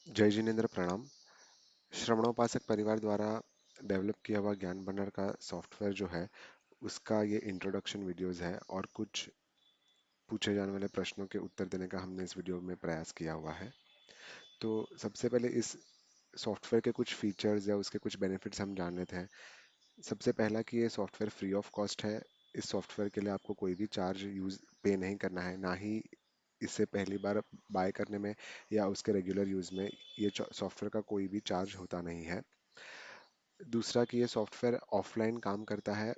जय जिनेन्द्र प्रणाम। श्रवणोपासक परिवार द्वारा डेवलप किया हुआ ज्ञान भंडार का सॉफ्टवेयर जो है उसका ये इंट्रोडक्शन वीडियोस है और कुछ पूछे जाने वाले प्रश्नों के उत्तर देने का हमने इस वीडियो में प्रयास किया हुआ है। तो सबसे पहले इस सॉफ्टवेयर के कुछ फीचर्स या उसके कुछ बेनिफिट्स हम जान लेते हैं। सबसे पहला कि ये सॉफ्टवेयर फ्री ऑफ कॉस्ट है। इस सॉफ्टवेयर के लिए आपको कोई भी चार्ज यूज पे नहीं करना है, ना ही इससे पहली बार बाय करने में या उसके रेगुलर यूज में ये सॉफ्टवेयर का कोई भी चार्ज होता नहीं है। दूसरा कि ये सॉफ्टवेयर ऑफलाइन काम करता है।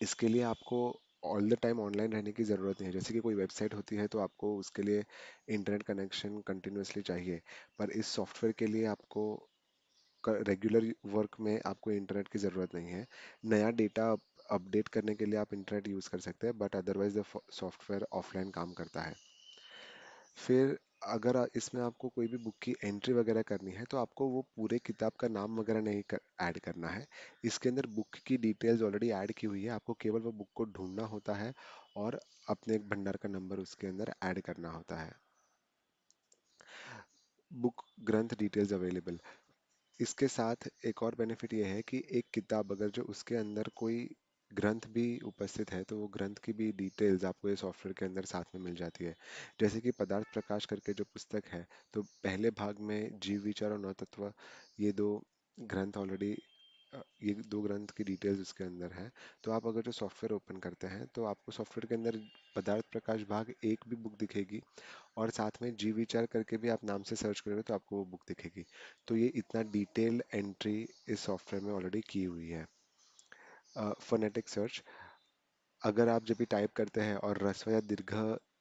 इसके लिए आपको ऑल द टाइम ऑनलाइन रहने की ज़रूरत नहीं है। जैसे कि कोई वेबसाइट होती है तो आपको उसके लिए इंटरनेट कनेक्शन कंटिन्यूअसली चाहिए, पर इस सॉफ्टवेयर के लिए आपको रेगुलर वर्क में आपको इंटरनेट की ज़रूरत नहीं है। नया डेटा अपडेट करने के लिए आप इंटरनेट यूज़ कर सकते हैं, but otherwise the software offline काम करता है। फिर अगर इसमें आपको कोई भी बुक की एंट्री वगैरह करनी है तो आपको वो पूरे किताब का नाम वगैरह नहीं ऐड करना है। इसके अंदर बुक की डिटेल्स ऑलरेडी ऐड की हुई है, आपको केवल वो बुक को ढूंढना होता है और अपने एक भंडार का नंबर उसके अंदर ऐड करना होता है। बुक ग्रंथ डिटेल्स अवेलेबल। इसके साथ एक और बेनिफिट ये है कि एक किताब अगर जो उसके अंदर कोई ग्रंथ भी उपस्थित है तो वो ग्रंथ की भी डिटेल्स आपको ये सॉफ्टवेयर के अंदर साथ में मिल जाती है। जैसे कि पदार्थ प्रकाश करके जो पुस्तक है, तो पहले भाग में जीव विचार और नवतत्व, ये दो ग्रंथ ऑलरेडी, ये दो ग्रंथ की डिटेल्स उसके अंदर है। तो आप अगर जो सॉफ्टवेयर ओपन करते हैं तो आपको सॉफ्टवेयर के अंदर पदार्थ प्रकाश भाग एक भी बुक दिखेगी, और साथ में जी विचार करके भी आप नाम से सर्च करोगे तो आपको वो बुक दिखेगी। तो ये इतना डिटेल एंट्री इस सॉफ्टवेयर में ऑलरेडी की हुई है। फोनेटिक सर्च, अगर आप जब भी टाइप करते हैं और ह्रस्व या दीर्घ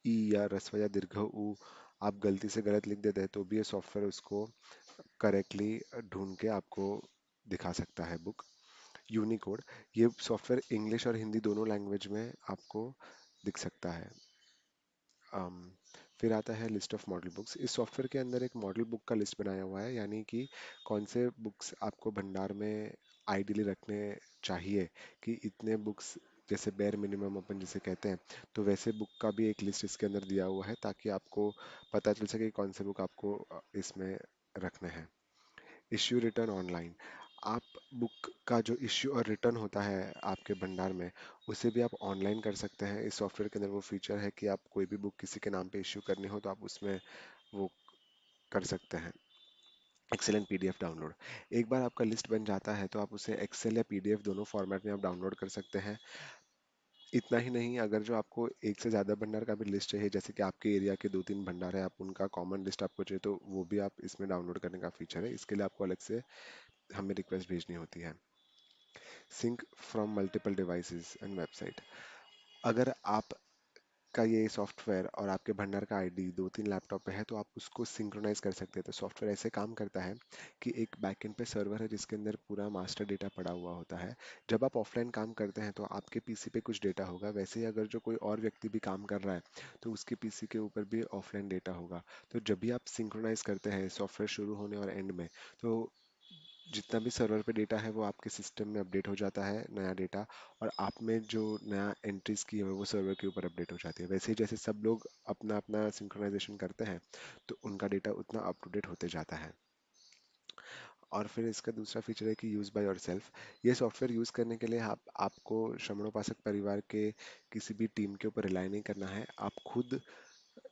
ई या ह्रस्व या दीर्घ ऊ आप गलती से गलत लिख देते हैं तो भी ये सॉफ्टवेयर उसको करेक्टली ढूंढ के आपको दिखा सकता है बुक। यूनिकोड, ये सॉफ्टवेयर इंग्लिश और हिंदी दोनों लैंग्वेज में आपको दिख सकता है। अम, फिर आता है लिस्ट ऑफ मॉडल बुक्स। इस सॉफ्टवेयर के अंदर एक मॉडल बुक का लिस्ट बनाया हुआ है, यानी कि कौन से बुक्स आपको भंडार में आइडियली रखने चाहिए, कि इतने बुक्स, जैसे बेयर मिनिमम अपन जिसे कहते हैं, तो वैसे बुक का भी एक लिस्ट इसके अंदर दिया हुआ है ताकि आपको पता चल सके कि कौन से बुक आपको इसमें रखने हैं। इश्यू रिटर्न ऑनलाइन, आप बुक का जो इश्यू और रिटर्न होता है आपके भंडार में, उसे भी आप ऑनलाइन कर सकते हैं। इस सॉफ्टवेयर के अंदर वो फीचर है कि आप कोई भी बुक किसी के नाम पे इश्यू करनी हो तो आप उसमें वो कर सकते हैं। एक्सेल एंड पीडीएफ डाउनलोड, एक बार आपका लिस्ट बन जाता है तो आप उसे एक्सेल या पीडीएफ दोनों फॉर्मेट में आप डाउनलोड कर सकते हैं। इतना ही नहीं, अगर जो आपको एक से ज़्यादा भंडार का भी लिस्ट चाहिए, जैसे कि आपके एरिया के दो तीन भंडार है, आप उनका कॉमन लिस्ट आपको चाहिए, तो वो भी आप इसमें डाउनलोड करने का फीचर है। इसके लिए आपको अलग से हमें रिक्वेस्ट भेजनी होती है। Sync from multiple devices and website, अगर आप का ये सॉफ्टवेयर और आपके भंडार का आईडी दो तीन लैपटॉप पे है तो आप उसको सिंक्रोनाइज कर सकते हैं। तो सॉफ्टवेयर ऐसे काम करता है कि एक बैकएंड पे सर्वर है जिसके अंदर पूरा मास्टर डेटा पड़ा हुआ होता है। जब आप ऑफलाइन काम करते हैं तो आपके पीसी पे कुछ डेटा होगा, वैसे ही अगर जो कोई और व्यक्ति भी काम कर रहा है तो उसके पीसी के ऊपर भी ऑफलाइन डेटा होगा। तो जब भी आप सिंक्रोनाइज करते हैं सॉफ्टवेयर शुरू होने और एंड में, तो जितना भी सर्वर पे डेटा है वो आपके सिस्टम में अपडेट हो जाता है नया डेटा, और आप में जो नया एंट्रीज की है वो सर्वर के ऊपर अपडेट हो जाती है। वैसे ही जैसे सब लोग अपना अपना सिंक्रोनाइजेशन करते हैं तो उनका डेटा उतना अप टू डेट होते जाता है। और फिर इसका दूसरा फीचर है कि यूज़ बाय योरसेल्फ। ये सॉफ्टवेयर यूज़ करने के लिए आपको श्रमणोपासक परिवार के किसी भी टीम के ऊपर रिलाई नहीं करना है, आप खुद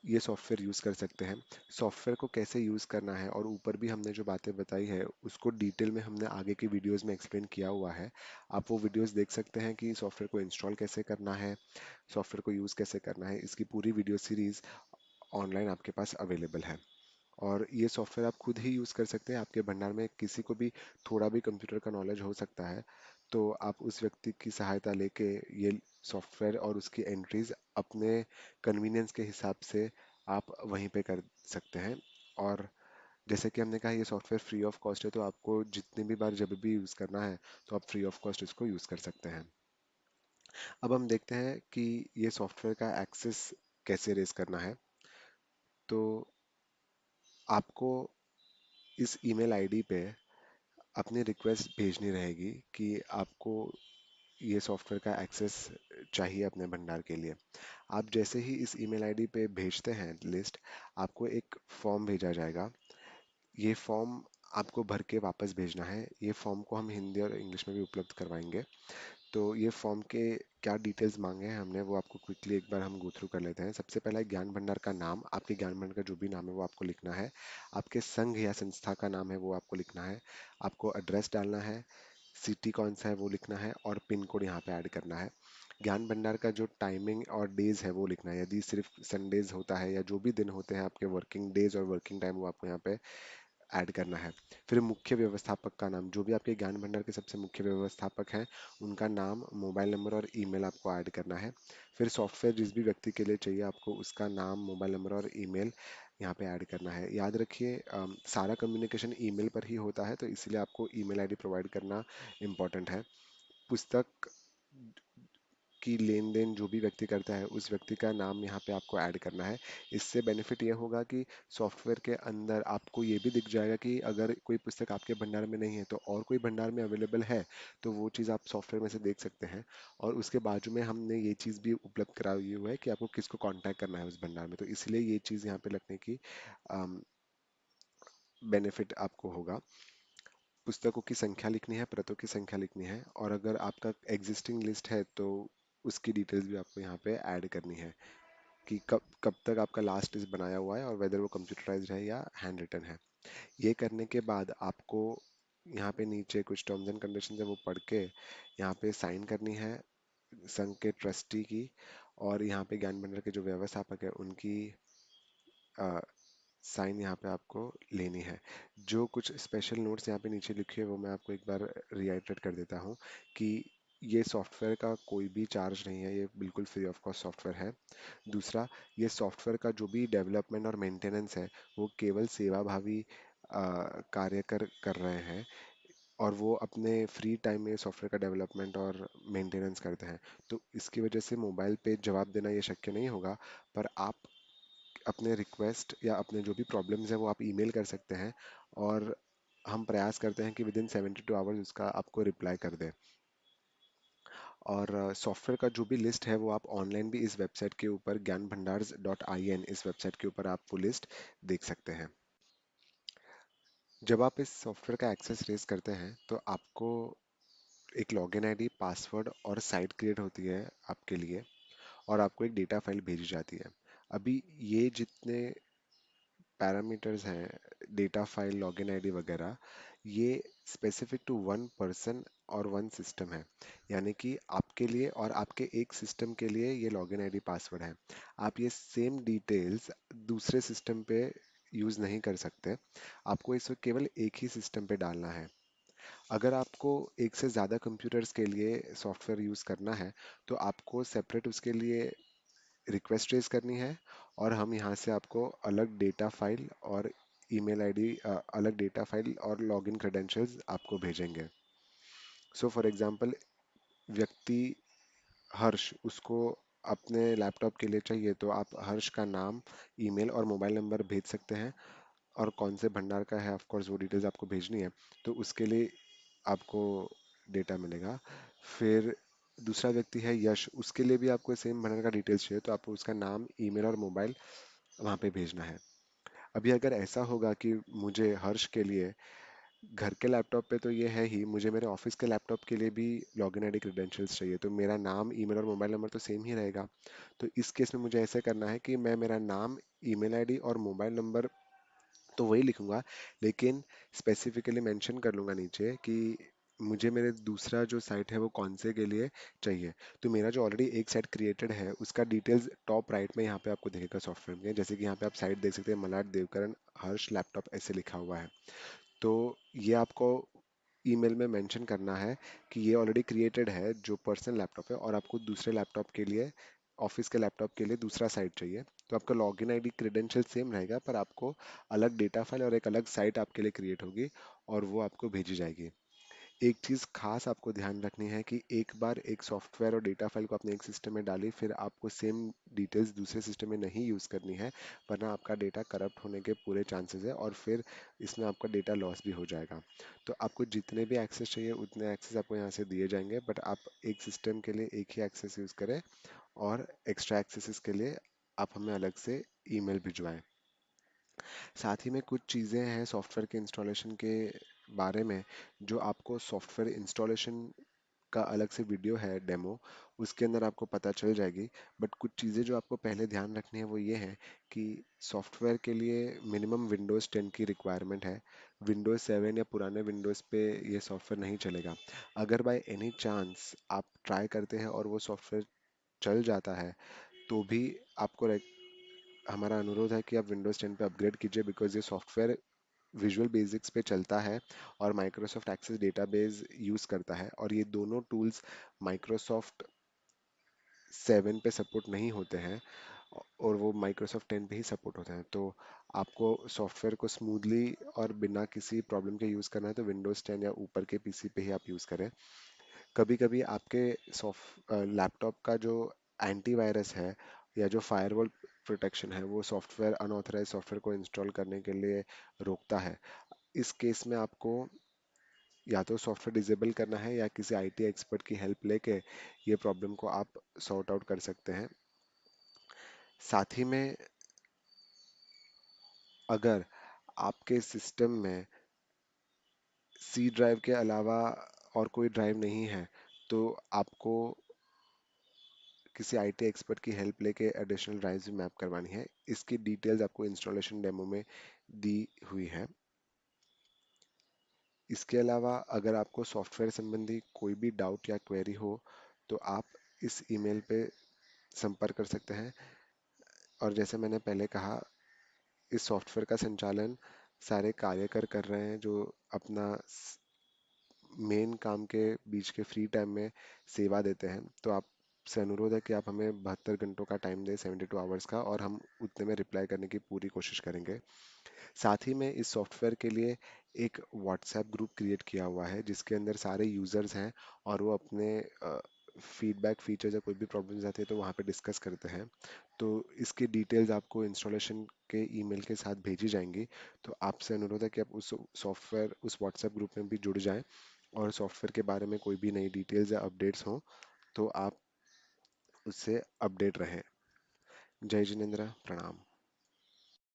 ये सॉफ्टवेयर यूज़ कर सकते हैं। सॉफ्टवेयर को कैसे यूज़ करना है और ऊपर भी हमने जो बातें बताई है उसको डिटेल में हमने आगे की वीडियोस में एक्सप्लेन किया हुआ है। आप वो वीडियोस देख सकते हैं कि सॉफ्टवेयर को इंस्टॉल कैसे करना है, सॉफ्टवेयर को यूज़ कैसे करना है। इसकी पूरी वीडियो सीरीज ऑनलाइन आपके पास अवेलेबल है। और ये सॉफ्टवेयर आप खुद ही यूज़ कर सकते हैं। आपके भंडार में किसी को भी थोड़ा भी कंप्यूटर का नॉलेज हो सकता है, तो आप उस व्यक्ति की सहायता लेके ये सॉफ्टवेयर और उसकी एंट्रीज अपने कन्वीनियंस के हिसाब से आप वहीं पे कर सकते हैं। और जैसे कि हमने कहा ये सॉफ्टवेयर फ्री ऑफ कॉस्ट है, तो आपको जितनी भी बार जब भी यूज़ करना है तो आप फ्री ऑफ कॉस्ट इसको यूज़ कर सकते हैं। अब हम देखते हैं कि ये सॉफ्टवेयर का एक्सेस कैसे रेज करना है। तो आपको इस ईमेल आईडी पे अपनी रिक्वेस्ट भेजनी रहेगी कि आपको ये सॉफ्टवेयर का एक्सेस चाहिए अपने भंडार के लिए। आप जैसे ही इस ईमेल आईडी पे भेजते हैं लिस्ट, आपको एक फॉर्म भेजा जाएगा। ये फॉर्म आपको भर के वापस भेजना है। ये फॉर्म को हम हिंदी और इंग्लिश में भी उपलब्ध करवाएंगे। तो ये फॉर्म के क्या डिटेल्स मांगे हैं हमने, वो आपको क्विकली एक बार हम गो थ्रू कर लेते हैं। सबसे पहला है ज्ञान भंडार का नाम। आपके ज्ञान भंडार का जो भी नाम है वो आपको लिखना है। आपके संघ या संस्था का नाम है वो आपको लिखना है। आपको एड्रेस डालना है, सिटी कौन सा है वो लिखना है, और पिन कोड यहाँ पे ऐड करना है। ज्ञान भंडार का जो टाइमिंग और डेज है वो लिखना है। यदि सिर्फ संडेज होता है या जो भी दिन होते हैं आपके वर्किंग डेज और वर्किंग टाइम, वो आपको यहाँ पे ऐड करना है। फिर मुख्य व्यवस्थापक का नाम, जो भी आपके ज्ञान भंडार के सबसे मुख्य व्यवस्थापक हैं उनका नाम, मोबाइल नंबर और ईमेल आपको ऐड करना है। फिर सॉफ्टवेयर जिस भी व्यक्ति के लिए चाहिए आपको उसका नाम, मोबाइल नंबर और ईमेल यहाँ पे ऐड करना है। याद रखिए सारा कम्युनिकेशन ईमेल पर ही होता है, तो इसलिए आपको ईमेल आईडी प्रोवाइड करना इम्पोर्टेंट है। पुस्तक की लेन देन जो भी व्यक्ति करता है उस व्यक्ति का नाम यहाँ पे आपको ऐड करना है। इससे बेनिफिट ये होगा कि सॉफ्टवेयर के अंदर आपको ये भी दिख जाएगा कि अगर कोई पुस्तक आपके भंडार में नहीं है तो और कोई भंडार में अवेलेबल है, तो वो चीज़ आप सॉफ्टवेयर में से देख सकते हैं। और उसके बाजू में हमने ये चीज़ भी उपलब्ध कराई हुई है कि आपको किसको कांटेक्ट करना है उस भंडार में, तो इसलिए ये चीज़ यहाँ पे लगने की बेनिफिट आपको होगा। पुस्तकों की संख्या लिखनी है, प्रतों की संख्या लिखनी है, और अगर आपका एग्जिस्टिंग लिस्ट है तो उसकी डिटेल्स भी आपको यहाँ पे ऐड करनी है कि कब कब तक आपका लास्ट लिस्ट बनाया हुआ है और वेदर वो कंप्यूटराइज्ड है या हैंड रिटन है। ये करने के बाद आपको यहाँ पे नीचे कुछ टर्म्स एंड कंडीशन है वो पढ़ के यहाँ पे साइन करनी है संघ के ट्रस्टी की, और यहाँ पे ज्ञान भंडार के जो व्यवस्थापक है उनकी साइन यहाँ पे आपको लेनी है। जो कुछ स्पेशल नोट्स यहाँ पे नीचे लिखे हैं वो मैं आपको एक बार रिआइटरेट कर देता हूँ कि ये सॉफ्टवेयर का कोई भी चार्ज नहीं है, ये बिल्कुल फ्री ऑफ कॉस्ट सॉफ्टवेयर है। दूसरा, ये सॉफ्टवेयर का जो भी डेवलपमेंट और मेंटेनेंस है वो केवल सेवाभावी कार्य कर रहे हैं, और वो अपने फ्री टाइम में सॉफ्टवेयर का डेवलपमेंट और मेंटेनेंस करते हैं। तो इसकी वजह से मोबाइल पे जवाब देना ये शक्य नहीं होगा, पर आप अपने रिक्वेस्ट या अपने जो भी प्रॉब्लम्स हैं वो आप ईमेल कर सकते हैं, और हम प्रयास करते हैं कि विद इन 72 आवर्स उसका आपको रिप्लाई कर दें। और सॉफ्टवेयर का जो भी लिस्ट है वो आप ऑनलाइन भी इस वेबसाइट के ऊपर ज्ञान भंडार इस वेबसाइट के ऊपर आप वो लिस्ट देख सकते हैं। जब आप इस सॉफ्टवेयर का एक्सेस रेज करते हैं तो आपको एक लॉगिन आईडी, पासवर्ड और साइट क्रिएट होती है आपके लिए, और आपको एक डेटा फाइल भेजी जाती है। अभी ये जितने पैरामीटर्स हैं, डेटा फाइल, लॉगिन आईडी वगैरह, ये स्पेसिफिक टू वन पर्सन और वन सिस्टम है। यानी कि आपके लिए और आपके एक सिस्टम के लिए ये लॉगिन आईडी, पासवर्ड है। आप ये सेम डिटेल्स दूसरे सिस्टम पे यूज़ नहीं कर सकते। आपको इसे केवल एक ही सिस्टम पे डालना है। अगर आपको एक से ज़्यादा कंप्यूटर्स के लिए सॉफ्टवेयर यूज़ करना है तो आपको सेपरेट उसके लिए रिक्वेस्ट रेज करनी है, और हम यहाँ से आपको अलग डेटा फाइल और ईमेल आईडी, अलग डेटा फाइल और लॉगिन क्रेडेंशियल्स आपको भेजेंगे। सो फॉर एग्जांपल, व्यक्ति हर्ष, उसको अपने लैपटॉप के लिए चाहिए तो आप हर्ष का नाम, ईमेल और मोबाइल नंबर भेज सकते हैं, और कौन से भंडार का है ऑफ कोर्स वो डिटेल्स आपको भेजनी है, तो उसके लिए आपको डेटा मिलेगा। फिर दूसरा व्यक्ति है यश, उसके लिए भी आपको सेम भंडार का डिटेल्स चाहिए, तो आपको उसका नाम, ईमेल और मोबाइल वहाँ पे भेजना है। अभी अगर ऐसा होगा कि मुझे हर्ष के लिए घर के लैपटॉप पे तो ये है ही, मुझे मेरे ऑफिस के लैपटॉप के लिए भी लॉगिन आईडी क्रेडेंशियल्स चाहिए, तो मेरा नाम, ईमेल और मोबाइल नंबर तो सेम ही रहेगा। तो इस केस में मुझे ऐसा करना है कि मैं मेरा नाम, ईमेल आईडी और मोबाइल नंबर तो वही लिखूंगा, लेकिन स्पेसिफिकली मेंशन कर लूंगा नीचे कि मुझे मेरे दूसरा जो साइट है वो कौन से के लिए चाहिए। तो मेरा जो ऑलरेडी एक साइट क्रिएटेड है उसका डिटेल्स टॉप राइट में यहाँ पे आपको दिखेगा सॉफ्टवेयर में, जैसे कि यहाँ पे आप साइट देख सकते हैं, मलाट देवकरण हर्ष लैपटॉप ऐसे लिखा हुआ है। तो ये आपको ईमेल में मेंशन करना है कि ये ऑलरेडी क्रिएटेड है जो पर्सनल लैपटॉप है, और आपको दूसरे लैपटॉप के लिए, ऑफिस के लैपटॉप के लिए दूसरा साइट चाहिए। तो आपका लॉगिन आईडी क्रेडेंशियल सेम रहेगा, पर आपको अलग डेटा फाइल और एक अलग साइट आपके लिए क्रिएट होगी, और वो आपको भेजी जाएगी। एक चीज़ खास आपको ध्यान रखनी है कि एक बार एक सॉफ्टवेयर और डेटा फाइल को आपने एक सिस्टम में डाली, फिर आपको सेम डिटेल्स दूसरे सिस्टम में नहीं यूज़ करनी है, वरना आपका डेटा करप्ट होने के पूरे चांसेस है, और फिर इसमें आपका डेटा लॉस भी हो जाएगा। तो आपको जितने भी एक्सेस चाहिए उतने एक्सेस आपको यहाँ से दिए जाएंगे, बट आप एक सिस्टम के लिए एक ही एक्सेस यूज़ करें, और एक्स्ट्रा एक्सेसेस के लिए आप हमें अलग से ईमेल भिजवाएं। साथ ही में कुछ चीज़ें हैं सॉफ्टवेयर के इंस्टॉलेशन के बारे में, जो आपको सॉफ्टवेयर इंस्टॉलेशन का अलग से वीडियो है डेमो, उसके अंदर आपको पता चल जाएगी। बट कुछ चीज़ें जो आपको पहले ध्यान रखनी है वो ये है कि सॉफ्टवेयर के लिए मिनिमम विंडोज़ 10 की रिक्वायरमेंट है। विंडोज़ 7 या पुराने विंडोज़ पे ये सॉफ्टवेयर नहीं चलेगा। अगर बाय एनी चांस आप ट्राई करते हैं और वो सॉफ्टवेयर चल जाता है, तो भी आपको हमारा अनुरोध है कि आप विंडोज़ 10 पे अपग्रेड कीजिए, बिकॉज ये सॉफ्टवेयर विजुअल बेसिक्स पे चलता है और माइक्रोसॉफ्ट एक्सेस डेटाबेस यूज़ करता है, और ये दोनों टूल्स माइक्रोसॉफ्ट 7 पे सपोर्ट नहीं होते हैं, और वो माइक्रोसॉफ्ट 10 पे ही सपोर्ट होते हैं। तो आपको सॉफ्टवेयर को स्मूथली और बिना किसी प्रॉब्लम के यूज़ करना है तो विंडोज़ 10 या ऊपर के पीसी पे ही आप यूज़ करें। कभी कभी आपके सॉफ्ट लैपटॉप का जो एंटीवायरस है या जो फायरवॉल प्रोटेक्शन है, वो सॉफ्टवेयर अनऑथराइज सॉफ्टवेयर को इंस्टॉल करने के लिए रोकता है। इस केस में आपको या तो सॉफ्टवेयर डिसेबल करना है या किसी आईटी एक्सपर्ट की हेल्प लेके ये प्रॉब्लम को आप सॉर्ट आउट कर सकते हैं। साथ ही में अगर आपके सिस्टम में सी ड्राइव के अलावा और कोई ड्राइव नहीं है, तो आपको किसी आईटी एक्सपर्ट की हेल्प लेके एडिशनल ड्राइव्स भी मैप करवानी है। इसकी डिटेल्स आपको इंस्टॉलेशन डेमो में दी हुई है। इसके अलावा अगर आपको सॉफ्टवेयर संबंधी कोई भी डाउट या क्वेरी हो, तो आप इस ईमेल पे संपर्क कर सकते हैं। और जैसे मैंने पहले कहा, इस सॉफ्टवेयर का संचालन सारे कार्यकर कर रहे हैं जो अपना मेन काम के बीच के फ्री टाइम में सेवा देते हैं। तो आपसे अनुरोध है कि आप हमें 72 घंटों का टाइम दें, 72 आवर्स का, और हम उतने में रिप्लाई करने की पूरी कोशिश करेंगे। साथ ही में इस सॉफ्टवेयर के लिए एक व्हाट्सएप ग्रुप क्रिएट किया हुआ है जिसके अंदर सारे यूजर्स हैं, और वो अपने फीडबैक फीचर्स या कोई भी प्रॉब्लम्स आती है तो वहाँ पे डिस्कस करते हैं। तो इसकी डिटेल्स आपको इंस्टॉलेशन के ईमेल के साथ भेजी जाएंगी। तो आपसे अनुरोध है कि आप उस व्हाट्सएप ग्रुप में भी जुड़ जाएं, और सॉफ्टवेयर के बारे में कोई भी नई डिटेल्स या अपडेट्स हों तो आप उससे अपडेट रहें। जय जिनेंद्र, प्रणाम।